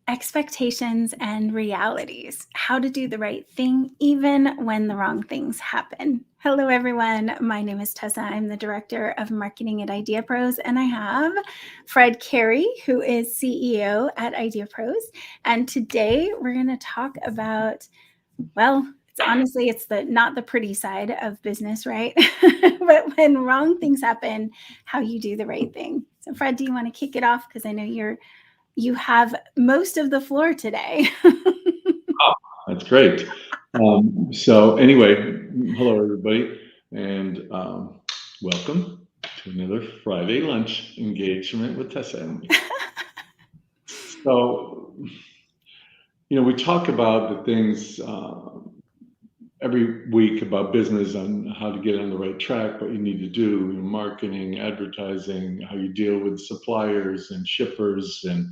expectations and realities, how to do the right thing even when the wrong things happen. Hello, everyone. My name is Tessa. I'm the Director of Marketing at IdeaPros, and I have Fred Cary, who is CEO at IdeaPros. And today we're going to talk about, well, it's not the pretty side of business, right? But when wrong things happen, how you do the right thing. So Fred, do you want to kick it off? Because I know you have most of the floor today. Oh, that's great. So anyway, hello everybody, and welcome to another Friday lunch engagement with Tessa and me. So, we talk about the things every week about business on how to get on the right track, what you need to do, marketing, advertising, how you deal with suppliers and shippers and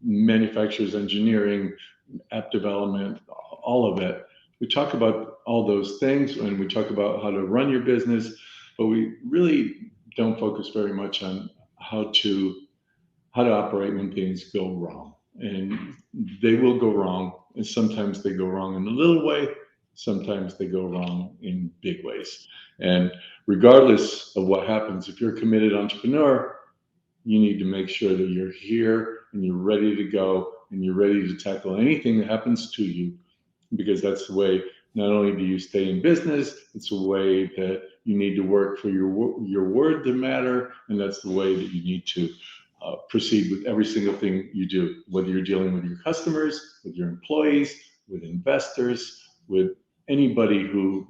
manufacturers, engineering, app development, all of it. We talk about all those things and we talk about how to run your business, but we really don't focus very much on how to operate when things go wrong. And they will go wrong, and sometimes they go wrong in a little way, sometimes they go wrong in big ways. And regardless of what happens, if you're a committed entrepreneur, you need to make sure that you're here and you're ready to go and you're ready to tackle anything that happens to you, because that's the way not only do you stay in business, it's a way that you need to work for your word to matter, and that's the way that you need to proceed with every single thing you do, whether you're dealing with your customers, with your employees, with investors, with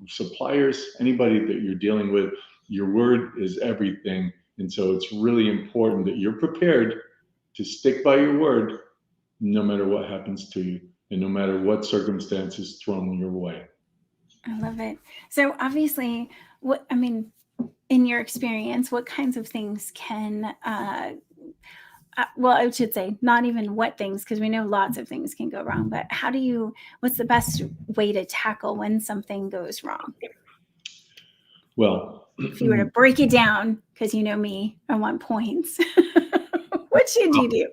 suppliers, anybody that you're dealing with. Your word is everything. And so it's really important that you're prepared to stick by your word no matter what happens to you and no matter what circumstance is thrown your way. I love it. So obviously, in your experience, what kinds of things can, I should say not even what things, because we know lots of things can go wrong, but what's the best way to tackle when something goes wrong? Well, if you were to break it down, because you know me, I want points. What should you do?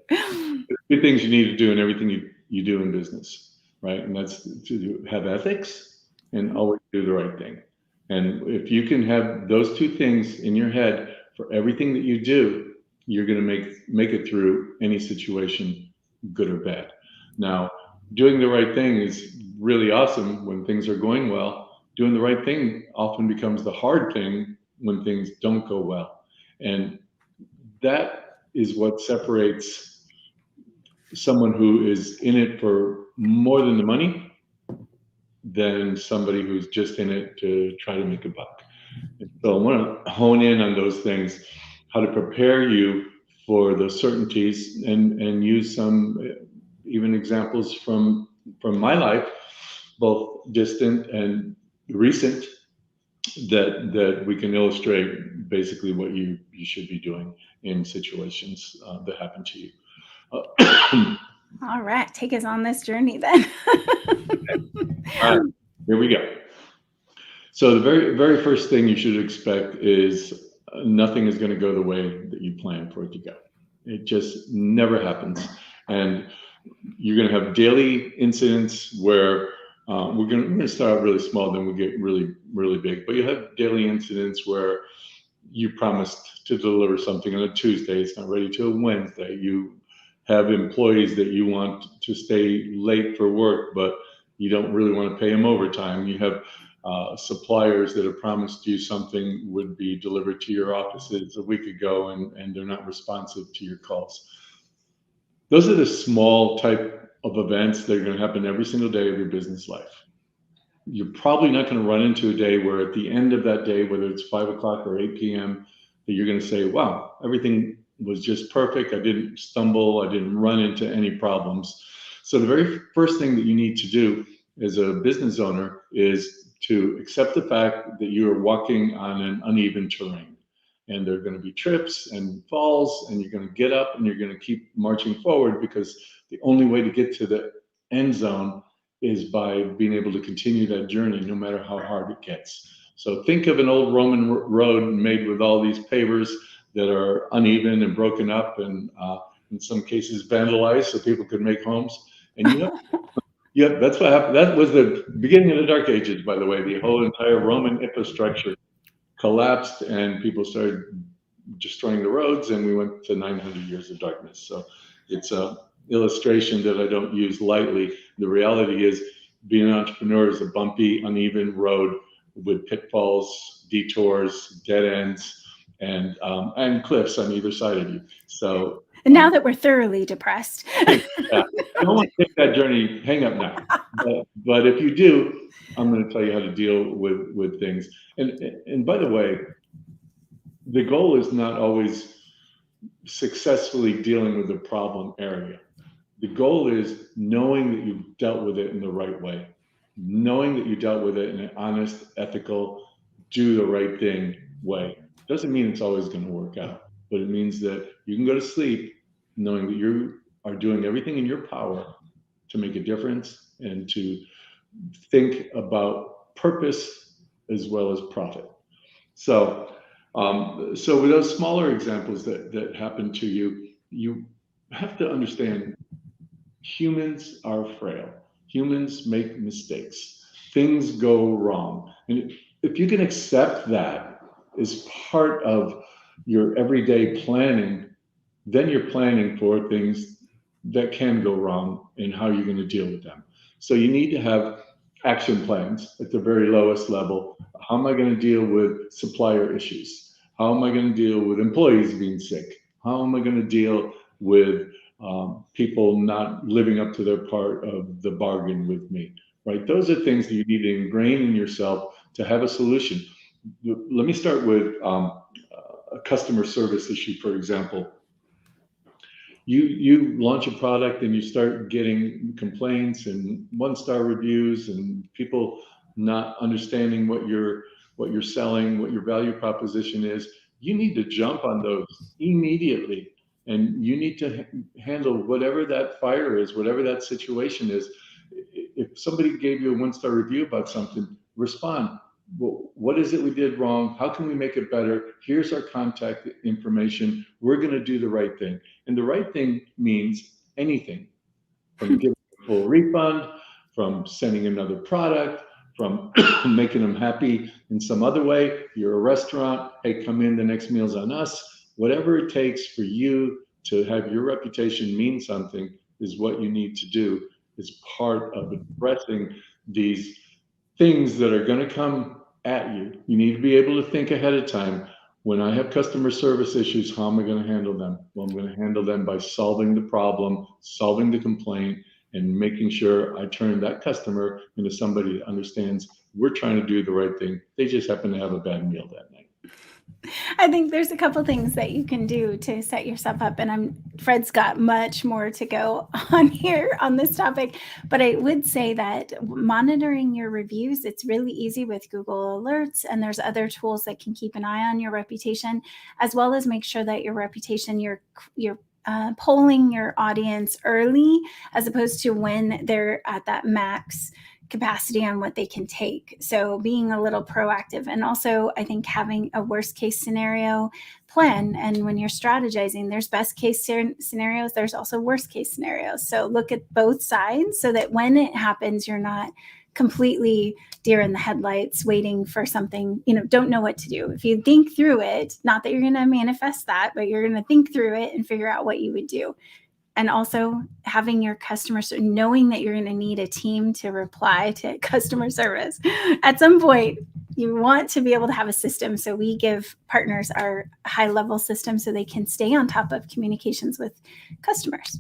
Two things you need to do in everything you do in business, right? And that's to have ethics and always do the right thing. And if you can have those two things in your head for everything that you do, you're going to make it through any situation, good or bad. Now, doing the right thing is really awesome when things are going well. Doing the right thing often becomes the hard thing when things don't go well. And that is what separates someone who is in it for more than the money than somebody who's just in it to try to make a buck. And so I want to hone in on those things, how to prepare you for those certainties, and use some even examples from my life, both distant and recent, that we can illustrate basically what you should be doing in situations that happen to you. All right, take us on this journey then. All right, here we go. So the very first thing you should expect is nothing is going to go the way that you plan for it to go. It just never happens, and you're going to have daily incidents where we're going to start out really small, then we get really big. But you have daily incidents where you promised to deliver something on a Tuesday, it's not ready till a Wednesday. You have employees that you want to stay late for work, but you don't really want to pay them overtime. You have suppliers that have promised you something would be delivered to your offices a week ago, and they're not responsive to your calls. Those are the small type of events that are going to happen every single day of your business life. You're probably not going to run into a day where at the end of that day, whether it's 5 o'clock or 8 p.m., that you're going to say, wow, everything was just perfect. I didn't stumble. I didn't run into any problems. So the very first thing that you need to do as a business owner is to accept the fact that you are walking on an uneven terrain. And there are going to be trips and falls, and you're going to get up and you're going to keep marching forward, because the only way to get to the end zone is by being able to continue that journey no matter how hard it gets. So think of an old Roman road made with all these pavers that are uneven and broken up, and in some cases vandalized so people could make homes. And that's what happened. That was the beginning of the Dark Ages, by the way. The whole entire Roman infrastructure collapsed and people started destroying the roads, and we went to 900 years of darkness. So it's a illustration that I don't use lightly. The reality is being an entrepreneur is a bumpy, uneven road with pitfalls, detours, dead ends, and cliffs on either side of you. So now that we're thoroughly depressed. Yeah, I don't want to take that journey, hang up now. But if you do, I'm going to tell you how to deal with things. And by the way, the goal is not always successfully dealing with the problem area. The goal is knowing that you've dealt with it in the right way, knowing that you dealt with it in an honest, ethical, do the right thing way. Doesn't mean it's always going to work out, but it means that you can go to sleep knowing that you are doing everything in your power to make a difference and to think about purpose as well as profit. So with those smaller examples that happen to you, you have to understand humans are frail. Humans make mistakes. Things go wrong. And if you can accept that as part of your everyday planning, then you're planning for things that can go wrong and how you're going to deal with them. So you need to have action plans at the very lowest level. How am I going to deal with supplier issues? How am I going to deal with employees being sick? How am I going to deal with people not living up to their part of the bargain with me, right? Those are things that you need to ingrain in yourself to have a solution. Let me start with a customer service issue, for example. You launch a product and you start getting complaints and 1-star reviews and people not understanding what you're selling, what your value proposition is. You need to jump on those immediately, and you need to handle whatever that fire is, whatever that situation is. If somebody gave you a 1-star review about something, respond. Well, what is it we did wrong? How can we make it better? Here's our contact information. We're going to do the right thing. And the right thing means anything, from giving a full refund, from sending another product, from making them happy in some other way. You're a restaurant. Hey, come in. The next meal's on us. Whatever it takes for you to have your reputation mean something is what you need to do as part of addressing these things that are going to come at you. You need to be able to think ahead of time. When I have customer service issues, how am I going to handle them? Well, I'm going to handle them by solving the problem, solving the complaint, and making sure I turn that customer into somebody that understands we're trying to do the right thing. They just happen to have a bad meal that night. I think there's a couple things that you can do to set yourself up, and Fred's got much more to go on here on this topic, but I would say that monitoring your reviews, it's really easy with Google Alerts, and there's other tools that can keep an eye on your reputation, as well as make sure that your reputation, you're polling your audience early, as opposed to when they're at that max capacity on what they can take. So being a little proactive, and also I think having a worst case scenario plan. And when you're strategizing, there's best case scenarios, there's also worst case scenarios. So look at both sides so that when it happens, you're not completely deer in the headlights waiting for something, don't know what to do. If you think through it, not that you're going to manifest that, but you're going to think through it and figure out what you would do. And also having your customers, knowing that you're going to need a team to reply to customer service. At some point, you want to be able to have a system. So we give partners our high-level system so they can stay on top of communications with customers.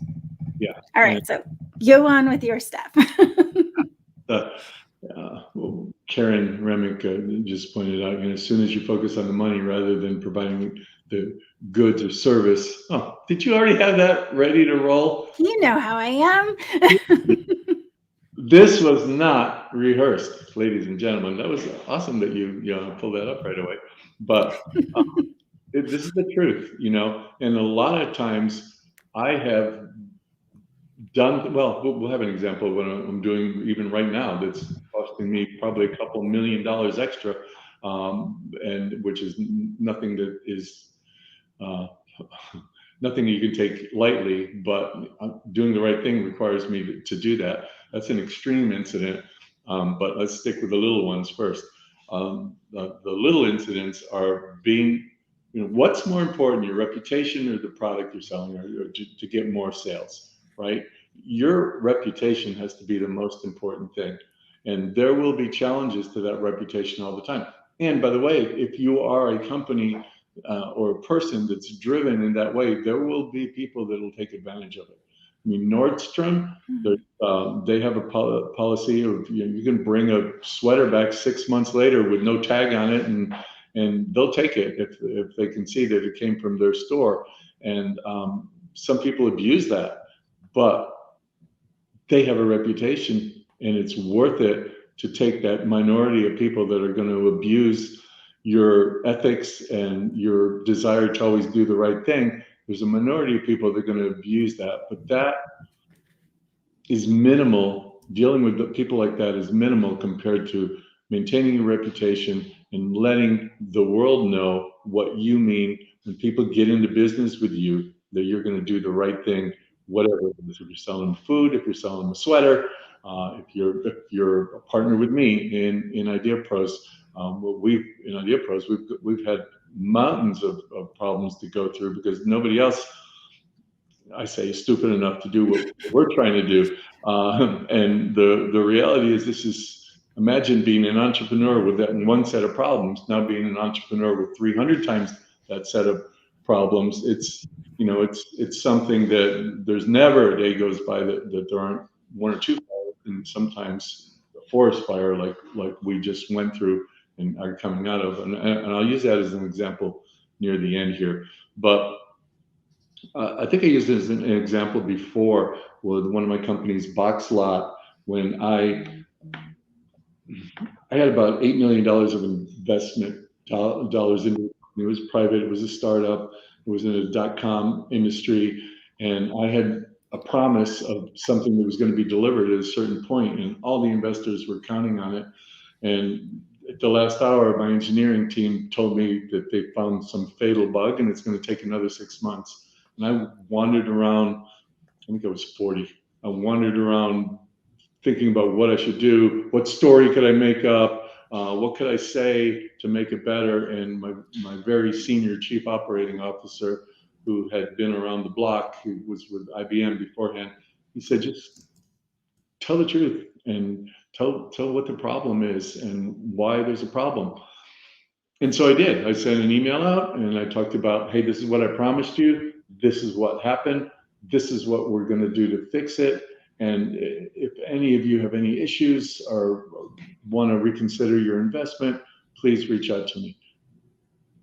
Yeah. All right. So go on with your stuff. Well, Karen Remick just pointed out, as soon as you focus on the money rather than providing the goods or service. Oh, did you already have that ready to roll? You know how I am. This was not rehearsed, ladies and gentlemen. That was awesome that you pulled that up right away. But this is the truth, and a lot of times I have done, well, we'll have an example of what I'm doing even right now that's costing me probably a couple $1 million extra, and which is nothing that is nothing you can take lightly, but doing the right thing requires me to do that. That's an extreme incident, but let's stick with the little ones first. The little incidents are being, what's more important, your reputation or the product you're selling, or to get more sales, right? Your reputation has to be the most important thing. And there will be challenges to that reputation all the time. And by the way, if you are a company or a person that's driven in that way, there will be people that will take advantage of it. I mean, Nordstrom, they have a policy of, you can bring a sweater back 6 months later with no tag on it, and they'll take it if they can see that it came from their store. And some people abuse that, but they have a reputation, and it's worth it to take that minority of people that are going to abuse your ethics and your desire to always do the right thing. There's a minority of people that are going to abuse that, but that is minimal. Dealing with people like that is minimal compared to maintaining your reputation and letting the world know what you mean when people get into business with you, that you're going to do the right thing, whatever it is. If you're selling food, if you're selling a sweater, if you're a partner with me in IdeaPros, in IdeaPros, we've had mountains of problems to go through because nobody else, I say, is stupid enough to do what we're trying to do. And the reality is, imagine being an entrepreneur with that one set of problems, now being an entrepreneur with 300 times that set of problems. It's something that there's never a day goes by that there aren't one or two fires, and sometimes a forest fire like we just went through and are coming out of. And I'll use that as an example near the end here. But I think I used it as an example before with one of my companies, Box Lot, when I had about $8 million of investment dollars into it. It was private. It was a startup. It was in a .com industry, and I had a promise of something that was going to be delivered at a certain point, and all the investors were counting on it. And at the last hour, my engineering team told me that they found some fatal bug, and it's going to take another 6 months. And I wandered around. I think I was 40. I wandered around thinking about what I should do, what story could I make up, what could I say to make it better. And my very senior chief operating officer, who had been around the block, who was with IBM beforehand, he said, just tell the truth and tell what the problem is and why there's a problem. And so I did. I sent an email out and I talked about, hey, this is what I promised you. This is what happened. This is what we're going to do to fix it. And if any of you have any issues or want to reconsider your investment, please reach out to me.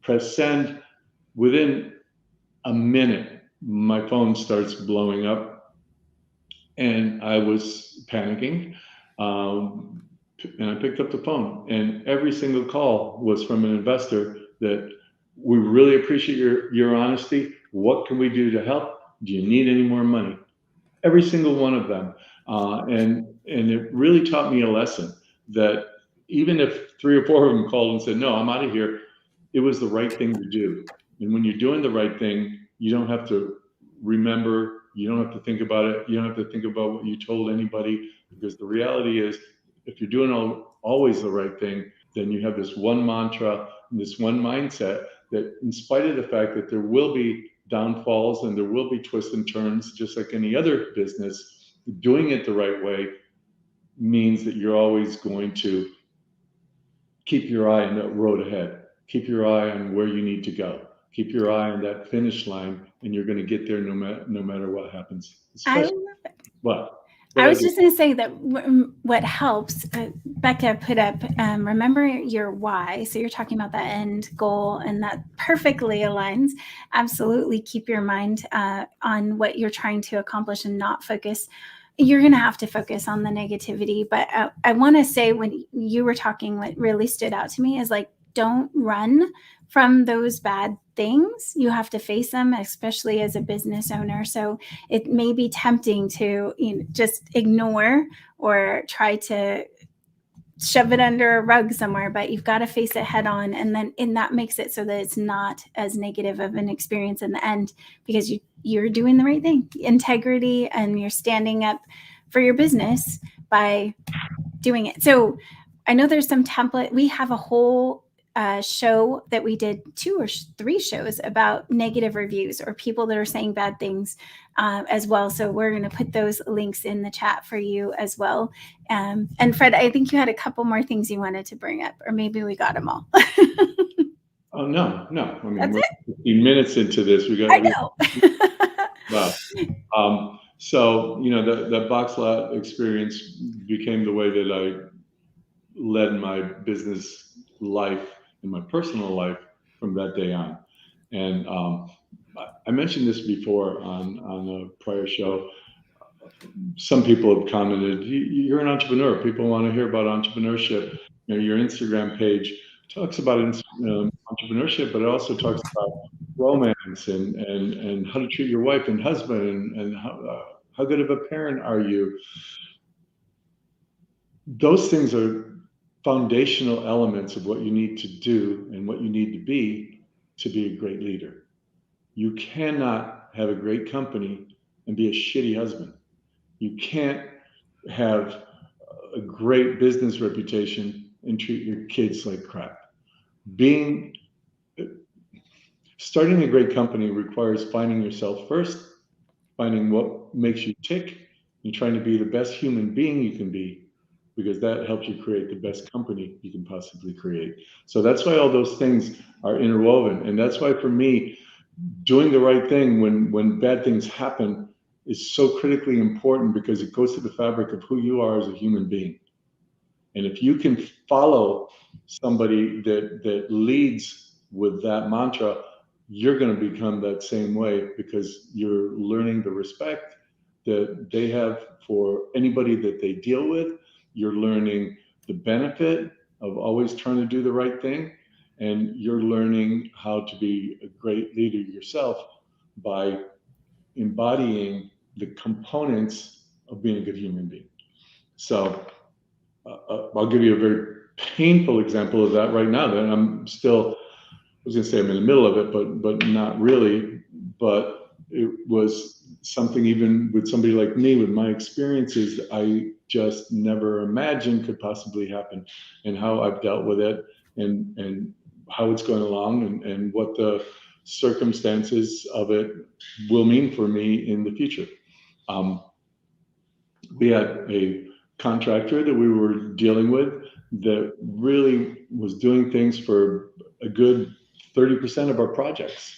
Press send. Within a minute, my phone starts blowing up, and I was panicking. And I picked up the phone, and every single call was from an investor that, we really appreciate your honesty. What can we do to help? Do you need any more money? Every single one of them. And it really taught me a lesson that even if 3 or 4 of them called and said, no, I'm out of here, it was the right thing to do. And when you're doing the right thing, you don't have to remember, you don't have to think about it, you don't have to think about what you told anybody, because the reality is, if you're doing always the right thing, then you have this one mantra, this one mindset that, in spite of the fact that there will be downfalls and there will be twists and turns, just like any other business, doing it the right way means that you're always going to keep your eye on that road ahead. Keep your eye on where you need to go. Keep your eye on that finish line, and you're going to get there no matter what happens. I love it. What? I was just going to say that what helps, Becca put up, remember your why. So you're talking about that end goal, and that perfectly aligns. Absolutely keep your mind on what you're trying to accomplish and not focus. You're going to have to focus on the negativity. But I want to say, when you were talking, what really stood out to me is, like, don't run from those bad things. You have to face them, especially as a business owner. So it may be tempting to just ignore or try to shove it under a rug somewhere, but you've got to face it head on. And that makes it so that it's not as negative of an experience in the end, because you're doing the right thing. Integrity, and you're standing up for your business by doing it. So I know there's some template. We have a whole show that we did 2 or 3 shows about negative reviews or people that are saying bad things as well. So we're going to put those links in the chat for you as well. And Fred, I think you had a couple more things you wanted to bring up, or maybe we got them all. Oh, no. I mean, That's we're it. 15 minutes into this. I know. Wow. So, the box lot experience became the way that I led my business life and my personal life from that day on. And I mentioned this before on a prior show. Some people have commented, "You're an entrepreneur. People want to hear about entrepreneurship. Your Instagram page talks about entrepreneurship, but it also talks about romance and how to treat your wife and husband and how good of a parent are you." Those things are foundational elements of what you need to do and what you need to be a great leader. You cannot have a great company and be a shitty husband. You can't have a great business reputation and treat your kids like crap. Starting a great company requires finding yourself first, finding what makes you tick, and trying to be the best human being you can be, because that helps you create the best company you can possibly create. So that's why all those things are interwoven. And that's why, for me, doing the right thing when bad things happen is so critically important, because it goes to the fabric of who you are as a human being. And if you can follow somebody that leads with that mantra, you're going to become that same way, because you're learning the respect that they have for anybody that they deal with. You're learning the benefit of always trying to do the right thing. And you're learning how to be a great leader yourself by embodying the components of being a good human being. So I'll give you a very painful example of that right now. That I'm still, I was going to say I'm in the middle of it, but not really. But it was something, even with somebody like me, with my experiences, I just never imagined could possibly happen, and how I've dealt with it, and how it's going along, and what the circumstances of it will mean for me in the future. We had a contractor that we were dealing with that really was doing things for a good 30% of our projects.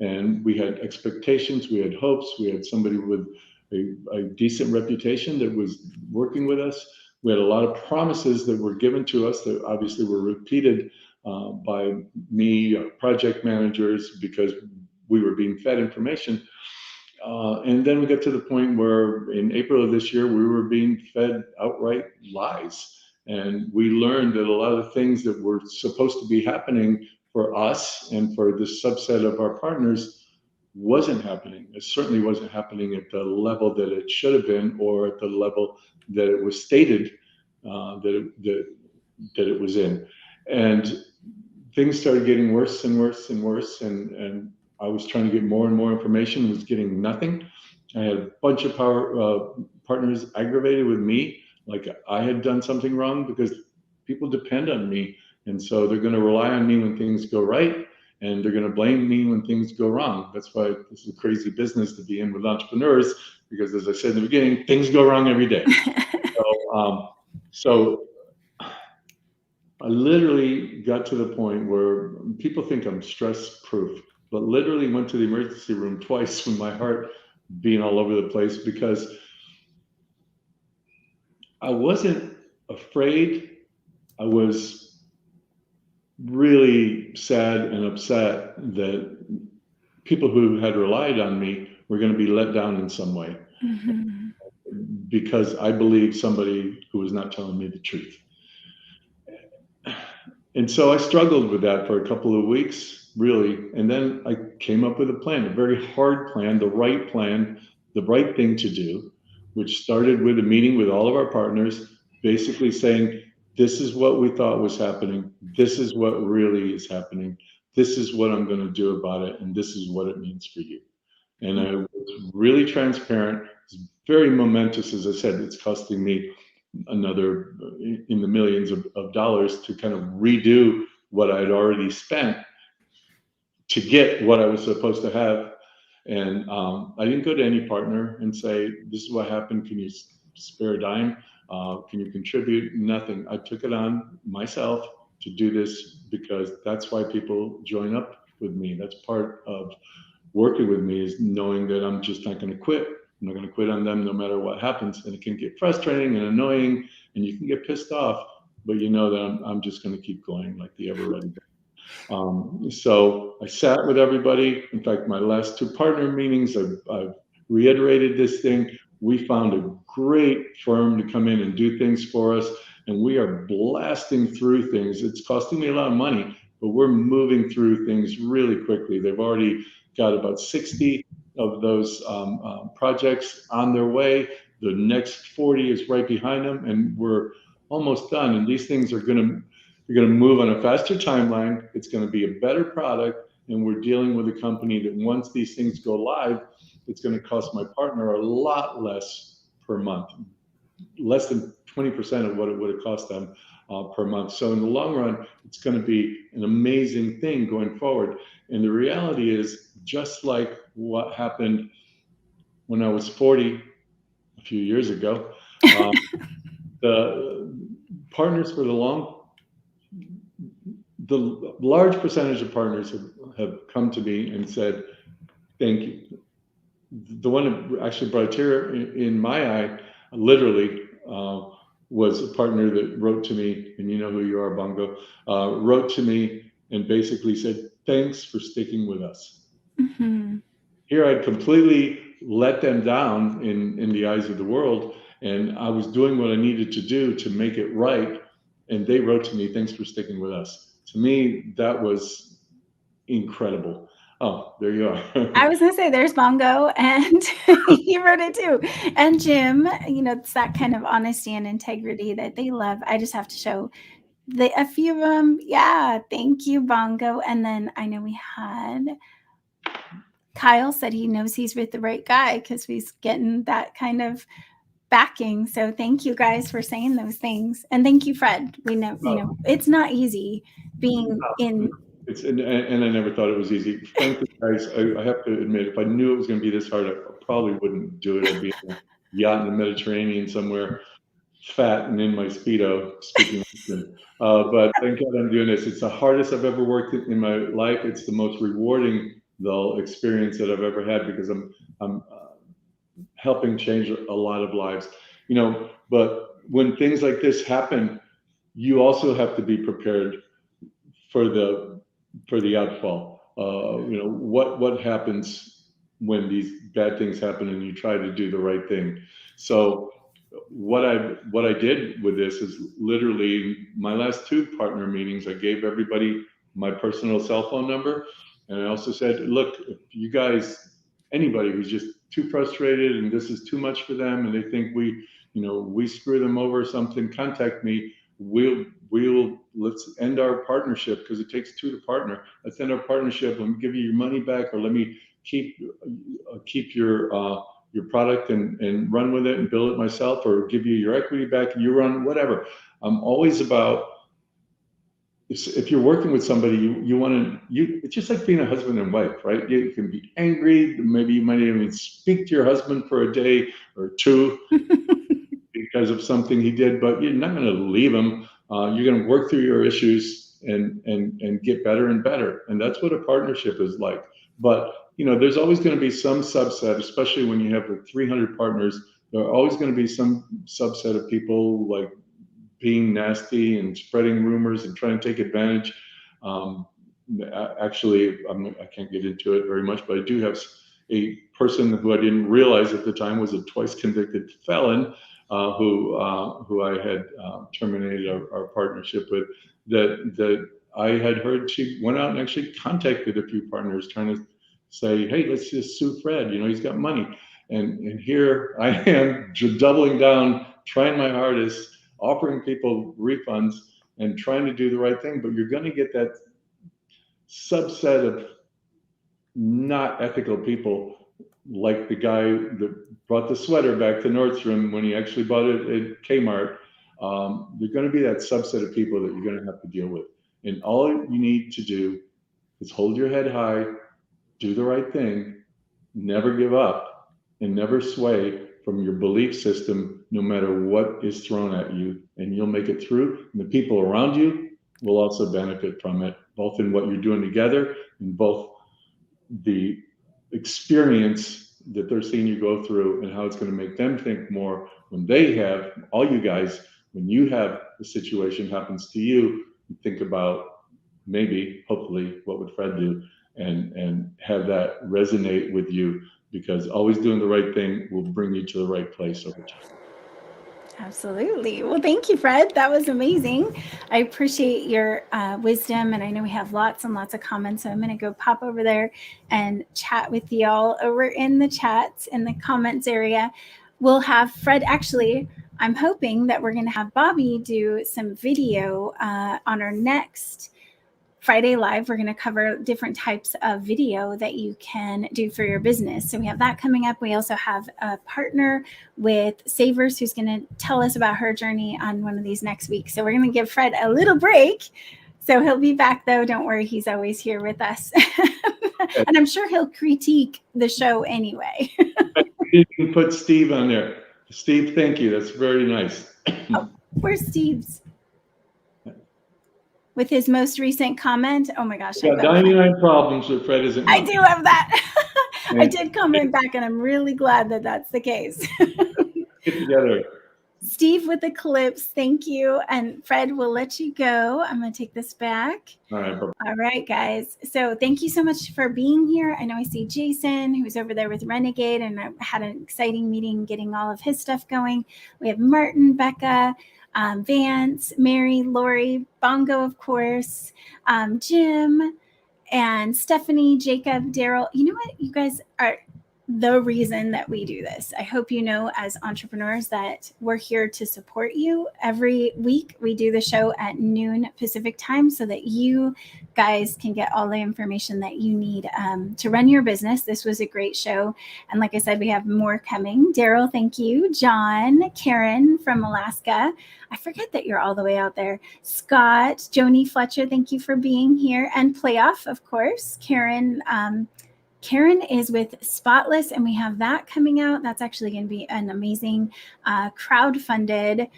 And we had expectations, we had hopes, we had somebody with a decent reputation that was working with us. We had a lot of promises that were given to us that obviously were repeated by me, project managers, because we were being fed information. And then we got to the point where in April of this year, we were being fed outright lies. And we learned that a lot of the things that were supposed to be happening for us and for this subset of our partners wasn't happening. It certainly wasn't happening at the level that it should have been, or at the level that it was stated that it was in. And things started getting worse and worse and worse. And I was trying to get more and more information, was getting nothing. I had a bunch of partners aggravated with me, like I had done something wrong, because people depend on me. And so they're going to rely on me when things go right, and they're going to blame me when things go wrong. That's why this is a crazy business to be in with entrepreneurs, because as I said in the beginning, things go wrong every day. So I literally got to the point where people think I'm stress proof, but literally went to the emergency room twice with my heart being all over the place, because I wasn't afraid. I was really sad and upset that people who had relied on me were going to be let down in some way, because I believed somebody who was not telling me the truth. And so I struggled with that for a couple of weeks, really. And then I came up with a plan, a very hard plan, the right thing to do, which started with a meeting with all of our partners, basically saying, this is what we thought was happening. This is what really is happening. This is what I'm going to do about it. And this is what it means for you. And I was really transparent. It's very momentous. As I said, it's costing me another in the millions of dollars to kind of redo what I'd already spent to get what I was supposed to have. And I didn't go to any partner and say, this is what happened. Can you spare a dime? Can you contribute? Nothing. I took it on myself to do this because that's why people join up with me. That's part of working with me, is knowing that I'm just not going to quit. I'm not going to quit on them no matter what happens. And it can get frustrating and annoying, and you can get pissed off, but you know that I'm just going to keep going like the ever ready. So I sat with everybody. In fact, my last two partner meetings, I've reiterated this thing. We found a great firm to come in and do things for us, and we are blasting through things. It's costing me a lot of money, but we're moving through things really quickly. They've already got about 60 of those projects on their way. The next 40 is right behind them, and we're almost done. And these things are going to you're going to move on a faster timeline. It's going to be a better product. And we're dealing with a company that once these things go live, it's going to cost my partner a lot less per month, less than 20% of what it would have cost them per month. So in the long run, it's going to be an amazing thing going forward. And the reality is, just like what happened when I was 40 a few years ago, the partners for the large percentage of partners have come to me and said, thank you. The one that actually brought a tear in my eye, literally, was a partner that wrote to me, and you know who you are, Bongo, wrote to me and basically said, thanks for sticking with us. Mm-hmm. Here I'd completely let them down in the eyes of the world, and I was doing what I needed to do to make it right, and they wrote to me, thanks for sticking with us. To me, that was incredible. Oh, there you are. I was going to say, there's Bongo, and he wrote it too. And Jim, it's that kind of honesty and integrity that they love. I just have to show a few of them. Yeah, thank you, Bongo. And then I know we had Kyle said he knows he's with the right guy because he's getting that kind of backing. So thank you guys for saying those things. And thank you, Fred. We know, it's not easy being in. And I never thought it was easy. Frankly, guys, I have to admit, if I knew it was going to be this hard, I probably wouldn't do it. I'd be on a yacht in the Mediterranean somewhere, fat and in my Speedo, speaking. But thank God I'm doing this. It's the hardest I've ever worked in my life. It's the most rewarding, though, experience that I've ever had, because I'm helping change a lot of lives. But when things like this happen, you also have to be prepared for the outfall. What happens when these bad things happen and you try to do the right thing? So what I did with this is, literally, my last two partner meetings, I gave everybody my personal cell phone number, and I also said, look, if you guys, anybody who's just too frustrated and this is too much for them, and they think we screw them over or something, contact me. Let's end our partnership, because it takes two to partner. Let's end our partnership. Let me give you your money back, or let me keep your product and run with it and build it myself, or give you your equity back and you run, whatever. I'm always about, if you're working with somebody, you want to, it's just like being a husband and wife, right? You can be angry. Maybe you might even speak to your husband for a day or two because of something he did, but you're not going to leave him. You're going to work through your issues and get better and better. And that's what a partnership is like. But there's always going to be some subset, especially when you have 300 partners. There are always going to be some subset of people like being nasty and spreading rumors and trying to take advantage. Actually, I can't get into it very much, but I do have a person who I didn't realize at the time was a twice convicted felon, who I had terminated our partnership with. That I had heard she went out and actually contacted a few partners trying to say, hey, let's just sue Fred. He's got money. And here I am doubling down, trying my hardest, offering people refunds and trying to do the right thing. But you're going to get that subset of not ethical people like the guy that brought the sweater back to Nordstrom when he actually bought it at Kmart. There's going to be that subset of people that you're going to have to deal with. And all you need to do is hold your head high, do the right thing, never give up, and never sway from your belief system, no matter what is thrown at you, and you'll make it through. And the people around you will also benefit from it, both in what you're doing together and both the experience that they're seeing you go through and how it's going to make them think more when they have, all you guys, when you have the situation happens to you, you think about maybe, hopefully, what would Fred do, and have that resonate with you, because always doing the right thing will bring you to the right place over time. Absolutely. Well, thank you, Fred. That was amazing. I appreciate your wisdom. And I know we have lots and lots of comments. So I'm going to go pop over there and chat with y'all over in the chats, in the comments area. We'll have Fred, actually, I'm hoping that we're going to have Bobby do some video on our next Friday Live. We're going to cover different types of video that you can do for your business. So we have that coming up. We also have a partner with Savers who's going to tell us about her journey on one of these next week. So we're going to give Fred a little break. So he'll be back, though. Don't worry. He's always here with us. And I'm sure he'll critique the show anyway. You can put Steve on there. Steve, thank you. That's very nice. Oh, where's Steve's? With his most recent comment. Oh my gosh. Yeah, 99 problems with Fred isn't I do have that. I did comment back, and I'm really glad that that's the case. Get together. Steve with the clips, thank you. And Fred, we'll let you go. I'm going to take this back. All right. All right, guys. So thank you so much for being here. I know I see Jason, who's over there with Renegade, and I had an exciting meeting getting all of his stuff going. We have Martin, Becca, Vance, Mary, Lori, Bongo, of course, Jim, and Stephanie, Jacob, Daryl. You know what? You guys are the reason that we do this. I hope you know, as entrepreneurs, that we're here to support you. Every week we do the show at noon Pacific time so that you guys can get all the information that you need to run your business. This was a great show. And like I said, we have more coming. Daryl, thank you. John, Karen from Alaska. I forget that you're all the way out there. Scott, Joni Fletcher, thank you for being here. And Playoff, of course. Karen is with Spotless, and we have that coming out. That's actually going to be an amazing crowdfunded.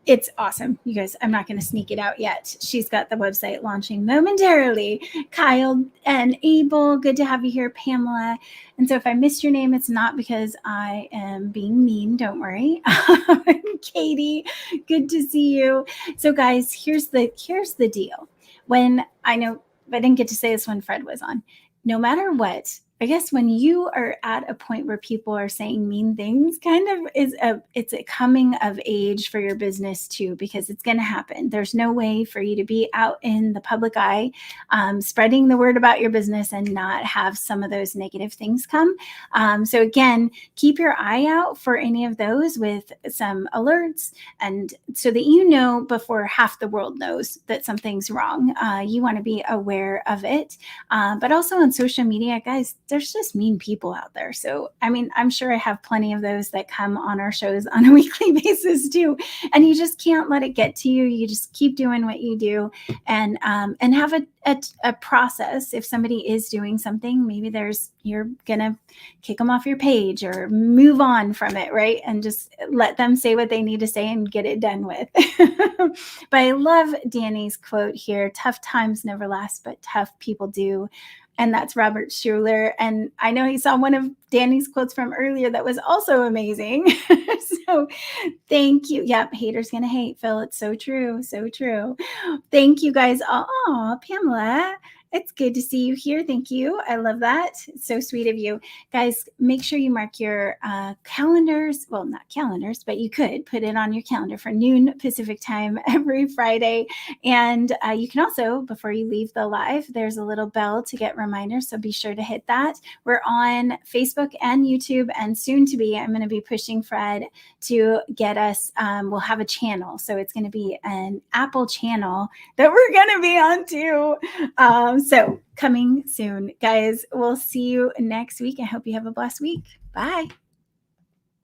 It's awesome. You guys, I'm not going to sneak it out yet. She's got the website launching momentarily. Kyle and Abel, good to have you here. Pamela. And so if I missed your name, it's not because I am being mean. Don't worry. Katie, good to see you. So guys, here's the deal. When I know I didn't get to say this when Fred was on. No matter what, I guess when you are at a point where people are saying mean things, kind of it's a coming of age for your business too, because it's going to happen. There's no way for you to be out in the public eye, spreading the word about your business and not have some of those negative things come. So again, keep your eye out for any of those with some alerts, and so that you know before half the world knows that something's wrong. You want to be aware of it, but also on social media, guys. There's just mean people out there. So, I mean, I'm sure I have plenty of those that come on our shows on a weekly basis too. And you just can't let it get to you. You just keep doing what you do, and have a process. If somebody is doing something, maybe you're going to kick them off your page or move on from it, right? And just let them say what they need to say and get it done with. But I love Danny's quote here. Tough times never last, but tough people do. And that's Robert Schuller. And I know he saw one of Danny's quotes from earlier that was also amazing. So thank you. Yep. Haters gonna hate, Phil. It's so true. So true. Thank you guys. Oh, Pamela. It's good to see you here. Thank you. I love that. It's so sweet of you. Guys, make sure you mark your calendars. Well, not calendars, but you could put it on your calendar for noon Pacific time every Friday. And you can also, before you leave the live, there's a little bell to get reminders. So be sure to hit that. We're on Facebook and YouTube, and soon to be, I'm going to be pushing Fred to get us, we'll have a channel. So it's going to be an Apple channel that we're going to be on too. So coming soon, guys. We'll see you next week. I hope you have a blessed week. Bye.